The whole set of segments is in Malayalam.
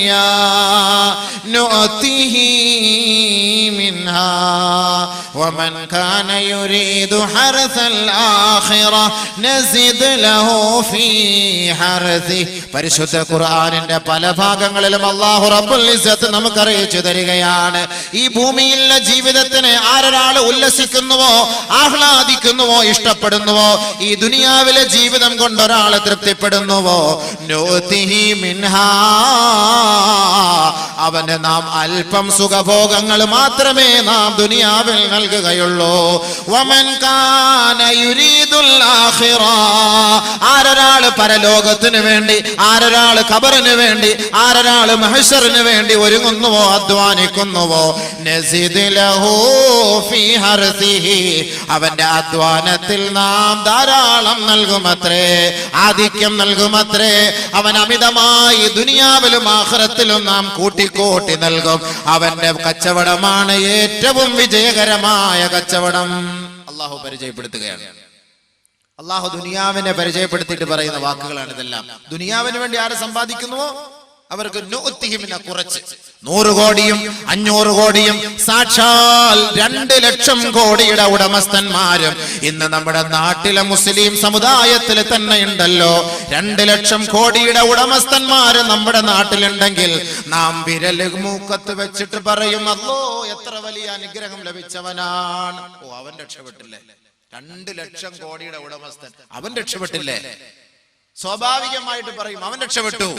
الدنيا نؤته منها ومن كان يريد حرث الآخرة نزد له في حرثه. പരിശുദ്ധ ഖുർആനിന്റെ പല ഭാഗങ്ങളിലും അല്ലാഹു റബ്ബുൽ ഇസ്സത്ത് നമുക്ക് അറിയിച്ചു തരികയാണ്, ഈ ഭൂമിയിലെ ജീവിതത്തിന് ആരൊരാൾ ഉല്ലസിക്കുന്നുവോ, ആഹ്ലാദിക്കുന്നുവോ, ഇഷ്ടപ്പെടുന്നുവോ, ഈ ദുനിയാവിലെ ജീവിതം കൊണ്ട് ഒരാൾ തൃപ്തിപ്പെടുന്നുവോ, നൂതിഹി മിൻഹാ, അവന് നാം അല്പം സുഖഭോഗങ്ങൾ മാത്രമേ നാം ദുനിയാവിൽ നൽകുകയുള്ളൂ. വമൻ കാന യുരീദുൽ ആഖിറ, ആരൊരാൾ പരലോകത്തിന് വേണ്ടി, ആരൊരാൾ ഖബറിന് വേണ്ടി, ആരൊരാൾ മഹ്ശറിന് വേണ്ടി ഒരുങ്ങുന്നുവോ, അധ്വാനിക്കുന്നുവോ, നസിദ് ലഹു ഫീ ഹർസിഹി, അവന്റെ അധ്വാനത്തിൽ നാം ധാരാളം നൽകുമത്രേ, ആധിക്യം നൽകുമത്രേ. അവൻ അമിതമായി ദുനിയാവിലും ആഖിറത്തിലും നാം കൂട്ടിക്കൂട്ടി നൽകും. അവന്റെ കച്ചവടമാണ് ഏറ്റവും വിജയകരമായ കച്ചവടം. അള്ളാഹു പരിചയപ്പെടുത്തുകയാണ്. അള്ളാഹു ദുനിയാവിനെ പരിചയപ്പെടുത്തിയിട്ട് പറയുന്ന വാക്കുകളാണ് ഇതെല്ലാം. ദുനിയാവിന് വേണ്ടി ആര് സമ്പാദിക്കുന്നുവോ അവർക്ക് കുറച്ച് 100 കോടിയും 500 കോടിയും സാക്ഷാൽ 2 ലക്ഷം കോടിയുടെ ഉടമസ്ഥന്മാരും ഇന്ന് നമ്മുടെ നാട്ടിലെ മുസ്ലിം സമുദായത്തിൽ തന്നെ ഉണ്ടല്ലോ. 2 ലക്ഷം കോടിയുടെ ഉടമസ്ഥന്മാര് നമ്മുടെ നാട്ടിലുണ്ടെങ്കിൽ നാം വിരല് മൂക്കത്ത് വെച്ചിട്ട് പറയും, അല്ലോ എത്ര വലിയ അനുഗ്രഹം ലഭിച്ചവനാണ്. ഓ, അവൻ രക്ഷപ്പെട്ടില്ലേ? 2 ലക്ഷം കോടിയുടെ ഉടമസ്ഥൻ, അവൻ രക്ഷപ്പെട്ടില്ലേ? സ്വാഭാവികമായിട്ട് പറയും അവൻ രക്ഷപ്പെട്ടു.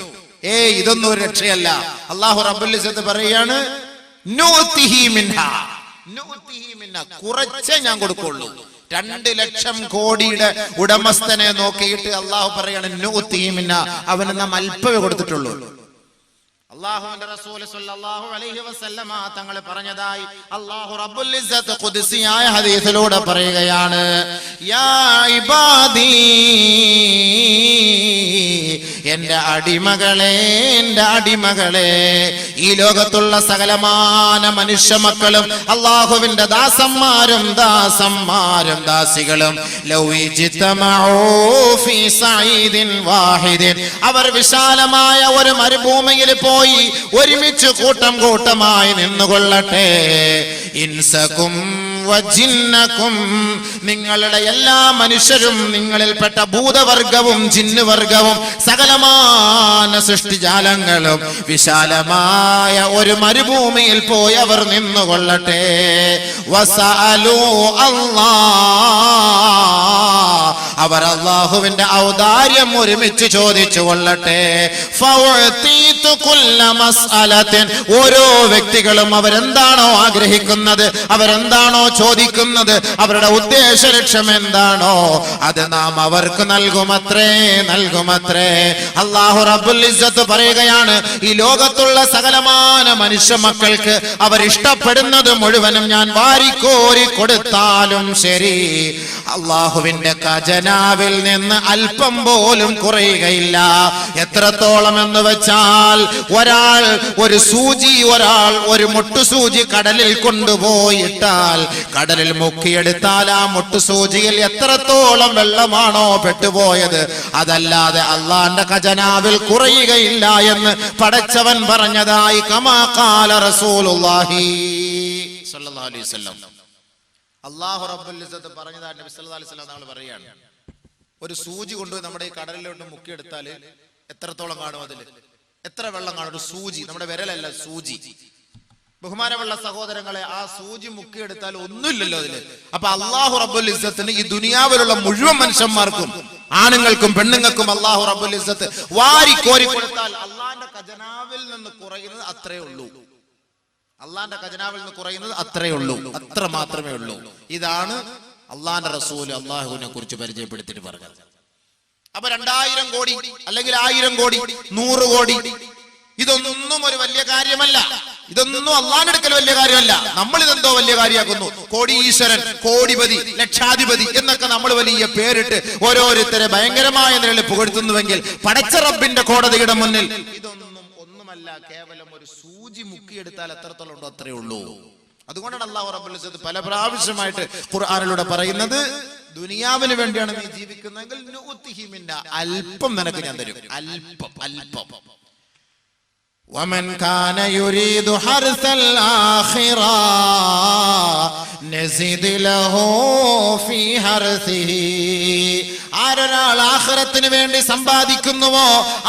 ഇതൊന്നും ഒരു രക്ഷയല്ല. അല്ലാഹു റബ്ബുൽ ഇസ്സത്ത് പറയാണ്, നൂതിഹി മിൻഹാ, നൂതിഹി മിൻഹാ, കുറച്ചേ ഞാൻ കൊടുക്കുള്ളൂ. 2 ലക്ഷം കോടിയുടെ ഉടമസ്ഥനെ നോക്കിയിട്ട് അല്ലാഹു പറയാണ് നൂതിഹി മിൻഹാ, അവന് നാം അല്പമേ കൊടുത്തിട്ടുള്ളൂ. അല്ലാഹുവിന്റെ റസൂൽ സ്വല്ലല്ലാഹു അലൈഹി വസല്ലമ തങ്ങൾ പറഞ്ഞതായി അല്ലാഹു റബ്ബുൽ ഇസ്സത്ത് ഖുദ്സിയായ ഹദീസിലൂടെ പറയുകയാണ്, യാ ഇബാദി, എന്റെ അടിമകളെ, എന്റെ അടിമകളെ, ഈ ലോകത്തുള്ള സകലമാന മനുഷ്യ മക്കളും അല്ലാഹുവിന്റെ ദാസന്മാരും ദാസന്മാരും ദാസികളും ലൗ ഇജ്തമഉ ഫീ സഈദിൻ വാഹിദിൻ, അവർ വിശാലമായ ഒരു മരുഭൂമിയിൽ പോയി ഒരുമിച്ച് കൂട്ടം കൂട്ടമായി നിന്നുകൊള്ളട്ടെ, ഇൻസകും വജിന്നകും, നിങ്ങളുടെ എല്ലാ മനുഷ്യരും, നിങ്ങളിൽപ്പെട്ട ഭൂതവർഗവും ജിന്നുവർഗവും സകലമാന സൃഷ്ടിജാലങ്ങളും വിശാലമായ ഒരു മരുഭൂമിയിൽ പോയി അവർ നിന്നുകൊള്ളട്ടെ. വസഅലു അല്ലാഹ്, അവർ അല്ലാഹുവിന്റെ ഔദാര്യം ഒരുമിച്ച് ചോദിച്ചു കൊള്ളട്ടെ. ഫഉതീതു കുല്ല മസ്അലത്തിൻ, ഓരോ വ്യക്തികളും അവരെന്താണോ ആഗ്രഹിക്കുന്നത്, അവരെന്താണോ ചോദിക്കുന്നത്, അവരുടെ ഉദ്ദേശ ലക്ഷ്യം എന്താണോ അത് നാം അവർക്ക് നൽകുമത്രേ, നൽകുമത്രേ. അല്ലാഹു റബ്ബുൽ ഇസ്സത്ത് പറയുകയാണ്, ഈ ലോകത്തുള്ള സകലമാന മനുഷ്യ മക്കൾക്ക് അവർ ഇഷ്ടപ്പെടുന്നത് മുഴുവനും ഞാൻ വാരിക്കോരി കൊടുത്താലും ശരി, അല്ലാഹുവിന്റെ ഖജനാവിൽ നിന്ന് അല്പം പോലും കുറയുകയില്ല. എത്രത്തോളം എന്ന് വെച്ചാൽ, ഒരാൾ ഒരു സൂചി, ഒരാൾ ഒരു മുട്ടുസൂചി കടലിൽ കൊണ്ടുപോയിട്ടാൽ, കടലിൽ മുക്കിയെടുത്താൽ ആ മുട്ടുസൂചിയിൽ എത്രത്തോളം വെള്ളമാണോ പെട്ടുപോയത്, അതല്ലാതെ അള്ളാന്റെ ഖജനാവിൽ കുറയുകയില്ല എന്ന് പടച്ചവൻ പറഞ്ഞതായി കമാ ഖാല റസൂലുള്ളാഹി സ്വല്ലല്ലാഹു അലൈഹി വസല്ലം. അല്ലാഹു റബ്ബുൽ ഇസ്സത്ത് പറഞ്ഞതായി നബി സല്ലല്ലാഹു അലൈഹി വസല്ലം തങ്ങൾ പറയാണ്, ഒരു സൂചി കൊണ്ടുപോയി നമ്മുടെ ഈ കടലിലോട്ട് മുക്കിയെടുത്താൽ എത്രത്തോളം കാണും, അതിൽ എത്ര വെള്ളം കാണും? ഒരു സൂചി, നമ്മുടെ വിരലല്ല, സൂചി. ബഹുമാനമുള്ള സഹോദരങ്ങളെ, ആ സൂചി മുക്കിയെടുത്താൽ ഒന്നുമില്ലല്ലോ അതില്. അപ്പൊ അല്ലാഹു റബ്ബുൽ ഇസ്സത്തിന് ഈ ദുനിയാവിലുള്ള മുഴുവൻ മനുഷ്യന്മാർക്കും, ആണുങ്ങൾക്കും പെണ്ണുങ്ങൾക്കും അല്ലാഹു റബ്ബുൽ ഇസ്സത്ത് വാരി കോരി കൊടുത്താൽ അള്ളാന്റെ ഖജനാവിൽ നിന്ന് കുറയുന്നത് അത്രേ ഉള്ളൂ. അള്ളാന്റെ ഖജനാവിൽ നിന്ന് കുറയുന്നത് അത്രേ ഉള്ളൂ, അത്ര മാത്രമേ ഉള്ളൂ. ഇതാണ് അള്ളാന്റെ റസൂൽ അള്ളാഹുവിനെ കുറിച്ച് പരിചയപ്പെടുത്തിയിട്ട് പറഞ്ഞത്. അപ്പൊ 2000 കോടി അല്ലെങ്കിൽ 1000 കോടി 100 കോടി ഇതൊന്നും ഒരു വലിയ കാര്യമല്ല. ഇതൊന്നും അള്ളാന്റെ അടുക്കൽ വലിയ കാര്യമല്ല. നമ്മൾ ഇതെന്തോ വലിയ കാര്യമാക്കുന്നു. കോടീശ്വരൻ, കോടിപതി, ലക്ഷാധിപതി എന്നൊക്കെ നമ്മൾ വലിയ പേരിട്ട് ഓരോരുത്തരെ ഭയങ്കരമായ നിലയിൽ പുകഴ്ത്തുന്നുവെങ്കിൽ പടച്ച റബ്ബിന്റെ കോടതിയുടെ മുന്നിൽ ഇതൊന്നും ഒന്നുമല്ല. കേവലം ഒരു സൂചി മുക്കിയെടുത്താൽ എത്രത്തോളം ഉണ്ടോ അത്രേ ഉള്ളൂ. അതുകൊണ്ടാണ് അല്ലാഹു റബ്ബുൽ ഇസ്സത്ത് പല പ്രാവശ്യമായിട്ട് ഖുർആനിലൂടെ പറയുന്നത്, ദുനിയാവിന് വേണ്ടിയാണ് നീ ജീവിക്കുന്നതെങ്കിൽ നൂതിഹി മിന്ന, അല്പം നിനക്ക് ഞാൻ തരും. അല്പം, അല്പം. ومن كان يريد حرث الآخرة نزد له في حرثه. ആരൊരാൾ ആഖിറത്തിന് വേണ്ടി സമ്പാദിക്കുന്നുവോ,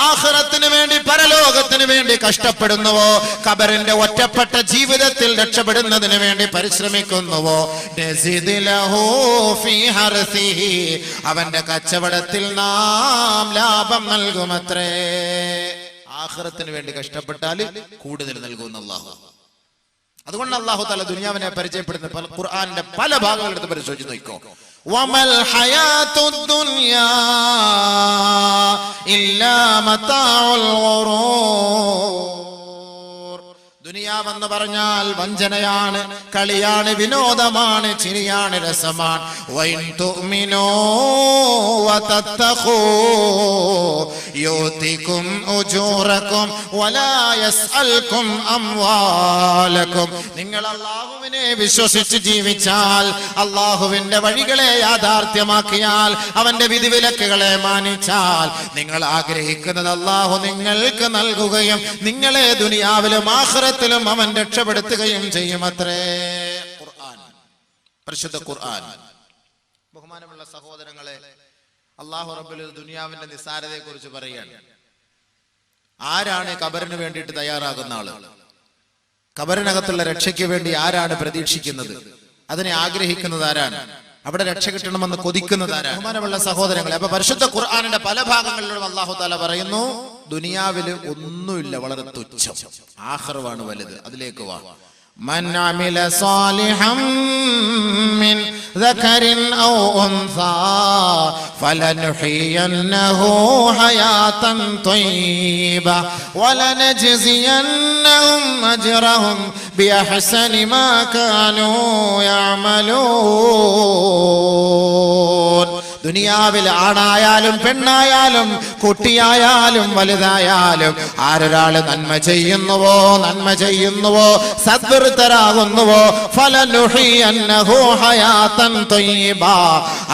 ആഖിറത്തിന് വേണ്ടി പരലോകത്തിന് വേണ്ടി കഷ്ടപ്പെടുന്നുവോ, ഖബറിന്റെ ഒറ്റപ്പെട്ട ജീവിതത്തിൽ രക്ഷപ്പെടുന്നതിന് വേണ്ടി പരിശ്രമിക്കുന്നുവോ, നസിദ് ലഹു ഫീ ഹർസിഹി, അവന്റെ കച്ചവടത്തിൽ നാം ലാഭം നൽകുമത്രേ. ആഖിറത്തിന് വേണ്ടി കഷ്ടപ്പെട്ടാൽ കൂടുതൽ നൽകുന്ന അല്ലാഹു. അതുകൊണ്ട് അല്ലാഹു തആല ദുനിയാവിനെ പരിചയപ്പെടുന്ന ഖുർആനിന്റെ പല ഭാഗങ്ങൾ എടുത്ത് പരിശോധിച്ച് നോക്കൂ. വമൽ ഹയാത്തുദ് ദുനിയാ ഇല്ലാ മതാഉൽ ഗുറൂർ. ദുനിയാവെന്ന് പറഞ്ഞാൽ വഞ്ചനയാണ്, കളിയാണ്, വിനോദമാണ്, ചിരിയാണ്, രസമാണ്. വൈൻ തുഅ്മിനൂ വതത്തഖൂ യുതികും ഉജൂറകും വലാ യസ്അൽകും അംവാലകും. നിങ്ങൾ അല്ലാഹുവിനെ വിശ്വസിച്ച് ജീവിച്ചാൽ, അല്ലാഹുവിന്റെ വഴികളെ യാഥാർത്ഥ്യമാക്കിയാൽ, അവന്റെ വിധിവിലക്കുകളെ മാനിച്ചാൽ, നിങ്ങൾ ആഗ്രഹിക്കുന്നത് അല്ലാഹു നിങ്ങൾക്ക് നൽകുകയും നിങ്ങളെ ദുനിയാവിലും ആഖിറത്തിലും അവൻ രക്ഷപ്പെടുത്തുകയും ചെയ്യുമത്രേ. ഖുർആൻ, പരിശുദ്ധ ഖുർആൻ. ബഹുമാനമുള്ള സഹോദരങ്ങളെ, അല്ലാഹു റബ്ബുൽ ദുനിയാവിന്റെ നിസ്സാരതയെ കുറിച്ച് പറയുകയാണ്. ആരാണ് ഖബറിന് വേണ്ടിയിട്ട് തയ്യാറാകുന്ന ആള്? ഖബറിനകത്തുള്ള രക്ഷയ്ക്ക് വേണ്ടി ആരാണ് പ്രതീക്ഷിക്കുന്നത്? അതിനെ ആഗ്രഹിക്കുന്നത് ആരാണ്? അവിടെ രക്ഷ കിട്ടണമെന്ന് കൊതിക്കുന്നത് ആരാണ്? ബഹുമാനമുള്ള സഹോദരങ്ങളെ, അപ്പൊ പരിശുദ്ധ ഖുർആനിന്റെ പല ഭാഗങ്ങളിലും അല്ലാഹു തആല പറയുന്നു, ദുനിയാവില് ഒന്നുമില്ല, വളരെ തുച്ഛം, ആഖിറവാണ് വലുത്. അതിലേക്ക് വാ. من عمل صالحا من ذكر أو أنثى فلنحيينه حياة طيبة ولنجزينهم أجرهم بأحسن ما كانوا يعملون. ദുനിയാവിൽ ആണായാലും പെണ്ണായാലും കുട്ടിയായാലും വലുതായാലും ആരൊരാള് നന്മ ചെയ്യുന്നുവോ സദ്വൃത്തരാകുന്നുവോ ഫലനുഹിയന്നഹു ഹയാതൻ ത്വയ്യിബ,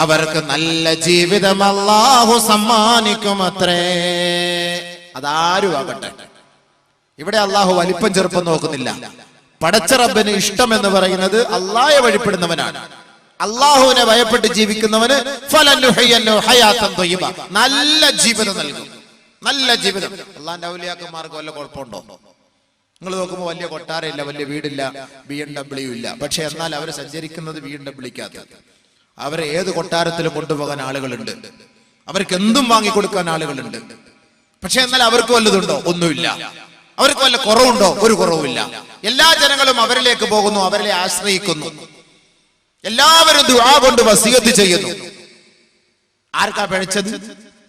അവർക്ക് നല്ല ജീവിതം അല്ലാഹു സമ്മാനിക്കുമത്രേ. അതാരും ആകട്ടെ. ഇവിടെ അല്ലാഹു വലിപ്പം ചെറുപ്പം നോക്കുന്നില്ല. പടച്ച റബ്ബിന് ഇഷ്ടം എന്ന് പറയുന്നത് അല്ലാഹയെ വഴിപ്പെടുന്നവനാണ്. അല്ലാഹുവിനെ ഭയപ്പെട്ട് ജീവിക്കുന്നവന് ഫലനുഹിയന്നഹു ഹയാതൻ ത്വയ്യിബ, നല്ല ജീവിതം നൽകും. നല്ല ജീവിതം. അല്ലാഹുവിന്റെ ഔലിയാക്കന്മാർക്ക് വല്ല കുഴപ്പമുണ്ടോ? നിങ്ങൾ നോക്കുമ്പോൾ വലിയ കൊട്ടാരമില്ല, വലിയ വീടില്ല, BMW ഇല്ല. പക്ഷെ എന്നാൽ അവർ സഞ്ചരിക്കുന്നത് BMW-ക്കകത്ത്. അവരെ ഏത് കൊട്ടാരത്തിലും കൊണ്ടുപോകാൻ ആളുകളുണ്ട്, അവർക്ക് എന്തും വാങ്ങിക്കൊടുക്കാൻ ആളുകളുണ്ട്. പക്ഷെ എന്നാൽ അവർക്ക് വല്ലതുണ്ടോ? ഒന്നുമില്ല. അവർക്ക് വല്ല കുറവുണ്ടോ? ഒരു കുറവുമില്ല. എല്ലാ ജനങ്ങളും അവരിലേക്ക് പോകുന്നു, അവരെ ആശ്രയിക്കുന്നു. എല്ലാവരും ദുആ കൊണ്ട് വസിയത്ത് ചെയ്യുന്നു. ആർക്കാ പിഴച്ചത്?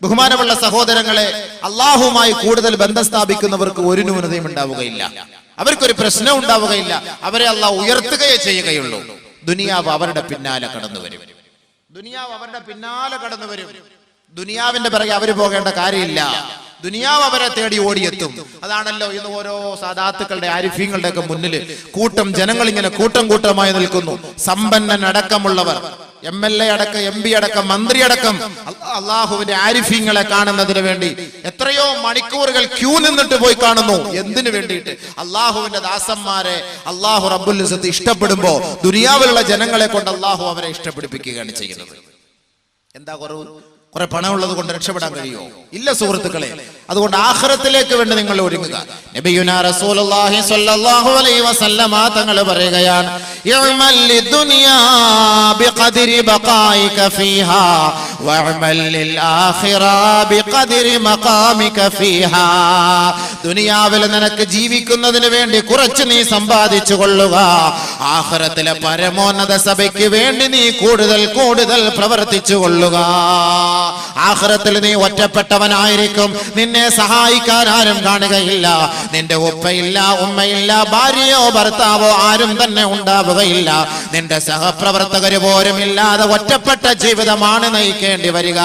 ബഹുമാനമുള്ള സഹോദരങ്ങളെ, അല്ലാഹുവുമായി കൂടുതൽ ബന്ധം സ്ഥാപിക്കുന്നവർക്ക് ഒരു ന്യൂനതയും ഉണ്ടാവുകയില്ല, അവർക്കൊരു പ്രശ്നം ഉണ്ടാവുകയില്ല. അവരെ അല്ലാഹു ഉയർത്തുകയേ ചെയ്യുകയുള്ളൂ. ദുനിയാവ് അവരുടെ പിന്നാലെ കടന്നു വരും. ദുനിയാവ് അവരുടെ പിന്നാലെ കടന്നു വരും. ദുനിയാവിന്റെ പിറകെ അവര് പോകേണ്ട കാര്യമില്ല. ദുനിയാവ് അവരെ തേടി ഓടിയെത്തും. അതാണല്ലോ ഇന്ന് ഓരോ സാദാത്തുക്കളുടെ ആരിഫീങ്ങളുടെ ഒക്കെ മുന്നിൽ കൂട്ടം ജനങ്ങൾ ഇങ്ങനെ കൂട്ടം കൂട്ടമായി നിൽക്കുന്നു. സമ്പന്നനടക്കമുള്ളവർ, MLA അടക്കം, MP അടക്കം, മന്ത്രി അടക്കം അള്ളാഹുവിന്റെ ആരിഫീങ്ങളെ കാണുന്നതിന് വേണ്ടി എത്രയോ മണിക്കൂറുകൾ ക്യൂ നിന്നിട്ട് പോയി കാണുന്നു. എന്തിനു വേണ്ടിയിട്ട്? അള്ളാഹുവിന്റെ ദാസന്മാരെ അള്ളാഹു റബ്ബുൽ ഇസ്സത്ത് ഇഷ്ടപ്പെടുമ്പോ ദുനിയാവിലുള്ള ജനങ്ങളെ കൊണ്ട് അള്ളാഹു അവരെ ഇഷ്ടപ്പെടുപ്പിക്കുകയാണ് ചെയ്യുന്നത്. എന്താ കുറവ്? കുറെ പണമുള്ളത് കൊണ്ട് രക്ഷപ്പെടാൻ കഴിയുമോ? ഇല്ല സുഹൃത്തുക്കളെ. അതുകൊണ്ട് ആഖിറത്തിലേക്ക് വേണ്ടി നിങ്ങൾ ഒരുങ്ങുക. നബിയുനാ റസൂലുള്ളാഹി സ്വല്ലല്ലാഹു അലൈഹി വസല്ലമ തങ്ങൾ പറയുകയാണ്, ഇഅ്മൽ ലിദുനിയാ ബിഖദ്രി ബഖായിക ഫീഹാ വഅ്മൽ ലിൽ ആഖിറ ബിഖദ്രി മഖാമിക ഫീഹാ. ദുനിയാവിൽ നിനക്ക് ജീവിക്കുന്നതിന് വേണ്ടി കുറച്ച് നീ സമ്പാദിച്ചു കൊള്ളുക. ആഖിറത്തിലെ പരമോന്നത സഭയ്ക്ക് വേണ്ടി നീ കൂടുതൽ കൂടുതൽ പ്രവർത്തിച്ചു കൊള്ളുക. ആഖിറത്തിൽ നീ ഒറ്റപ്പെട്ടവനായിരിക്കും. നിന്നെ സഹായിക്കാൻ ആരും കാണുകയില്ല. നിന്റെ ഉപ്പയില്ല, ഉമ്മയില്ല, ഭാര്യയോ ഭർത്താവോ ആരും തന്നെ ഉണ്ടാവുകയില്ല. നിന്റെ സഹപ്രവർത്തകര് പോലും ഇല്ലാതെ ഒറ്റപ്പെട്ട ജീവിതമാണ് നയിക്കേണ്ടി വരിക.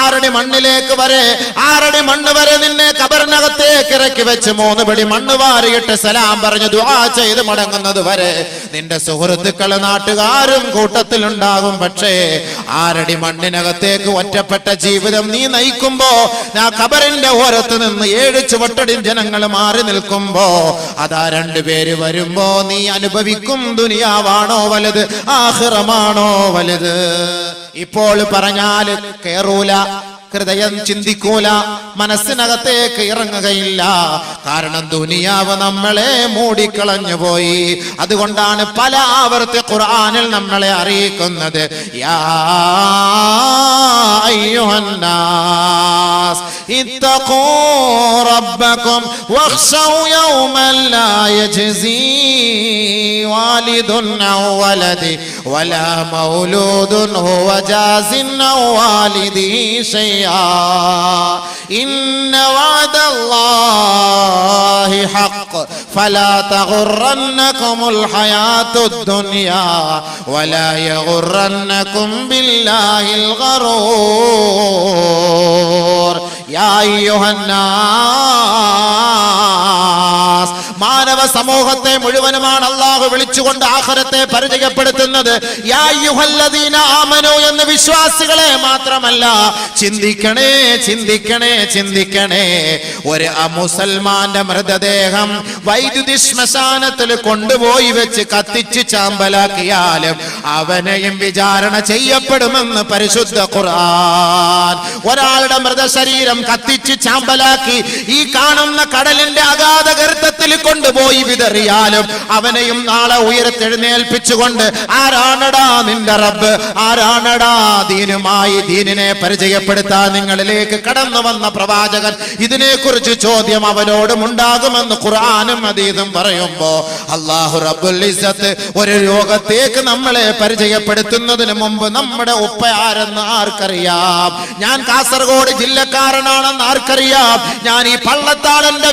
6 അടി മണ്ണിലേക്ക് വരെ, 6 അടി മണ്ണ് വരെ നിന്നെ ഖബറിനകത്തെ നിലത്തേക്ക് ഇറക്കി വെച്ച് 3 പിടി മണ്ണ് വാരിയിട്ട് സലാം പറഞ്ഞ് ദുആ ചെയ്ത് മടങ്ങുന്നത് വരെ നിന്റെ സുഹൃത്തുക്കള് നാട്ടുകാരും കൂട്ടത്തിലുണ്ടാകും. പക്ഷേ 6 അടി മണ്ണിനകത്തേക്ക് ഒറ്റപ്പെട്ട ജീവിതം നീ നയിക്കുമ്പോ ആ ഖബറിന്റെ ഓരത്ത് നിന്ന് 7 ചുവട്ടടി ജനങ്ങൾ മാറി നിൽക്കുമ്പോ അതാ 2 പേര് വരുമ്പോ നീ അനുഭവിക്കും ദുനിയാവാണോ വലുത് ആഖിറമാണോ വലുത്? ഇപ്പോൾ പറഞ്ഞാൽ കേറൂല, ഹൃദയം ചിന്തിക്കൂല, മനസ്സിനകത്തേക്ക് ഇറങ്ങുകയില്ല. കാരണം ദുനിയാവ് നമ്മളെ മൂടിക്കളഞ്ഞു പോയി. അതുകൊണ്ടാണ് പല ആവർത്തി ഖുർആനിൽ നമ്മളെ അറിയിക്കുന്നത് യാ അയ്യുഹന്നാസ് ഇത്തഖൂ റബ്ബക്കും വഖ്ശൗ യൗമൻ ലാ യജ്സി വാലിദുൻ ഔ വലദി വലാ മൗലൂദുൻ ഹുവ ജാസിൻ ഔ വാലിദിഹി ഷൈഅ إن وعد الله حق فلا تغرنكم الحياة الدنيا ولا يغرنكم بالله الغرور يا أيها الناس മാനവ സമൂഹത്തെ മുഴുവനുമാണ് അല്ലാഹു വിളിച്ചുകൊണ്ട് ആഖിറത്തെ പരിചയപ്പെടുത്തുന്നത്. യാ അയ്യുഹല്ലദീന ആമനൂ എന്ന് വിശ്വാസികളെ മാത്രമല്ല, ചിന്തിക്കണേ ചിന്തിക്കണേ ചിന്തിക്കണേ. ഒരു മുസൽമാന്റെ മൃതദേഹം വൈദ്യുതി ശ്മശാനത്തിൽ കൊണ്ടുപോയി വെച്ച് കത്തിച്ച് ചാമ്പലാക്കിയാലും അവനെയും വിചാരണ ചെയ്യപ്പെടുമെന്ന് പരിശുദ്ധ ഖുർആൻ. ഒരാളുടെ മൃതശരീരം കത്തിച്ച് ചാമ്പലാക്കി ഈ കാണുന്ന കടലിന്റെ അഗാധ ഗർത്തത്തിൽ കൊണ്ടുപോയി വിതറിയാലും അവനെയും നാളെ ഉയർത്തെഴുന്നേൽപ്പിച്ചുകൊണ്ട് ആരാണടാ നിന്റെ റബ്ബ്, ആരാണടാ ദീനുമായി ദീനിനെ പരിചയപ്പെടുത്താൻ നിങ്ങളിലേക്ക് കടന്നു വന്ന പ്രവാചകൻ, ഇതിനെക്കുറിച്ച് ചോദ്യം അവനോടും ഉണ്ടാകുമെന്ന് ഖുർആനും ഹദീസും പറയുമ്പോ അല്ലാഹു റബ്ബുൽ ഇസ്സത്ത് ഒരു ലോകത്തേക്ക് നമ്മളെ പരിചയപ്പെടുത്തുന്നതിന് മുമ്പ് നമ്മുടെ ഉപ്പ ആരെന്ന് ആർക്കറിയാം? ഞാൻ കാസർഗോഡ് ജില്ലക്കാരനാണെന്ന് ആർക്കറിയാം? ഞാൻ ഈ പള്ളത്താടന്റെ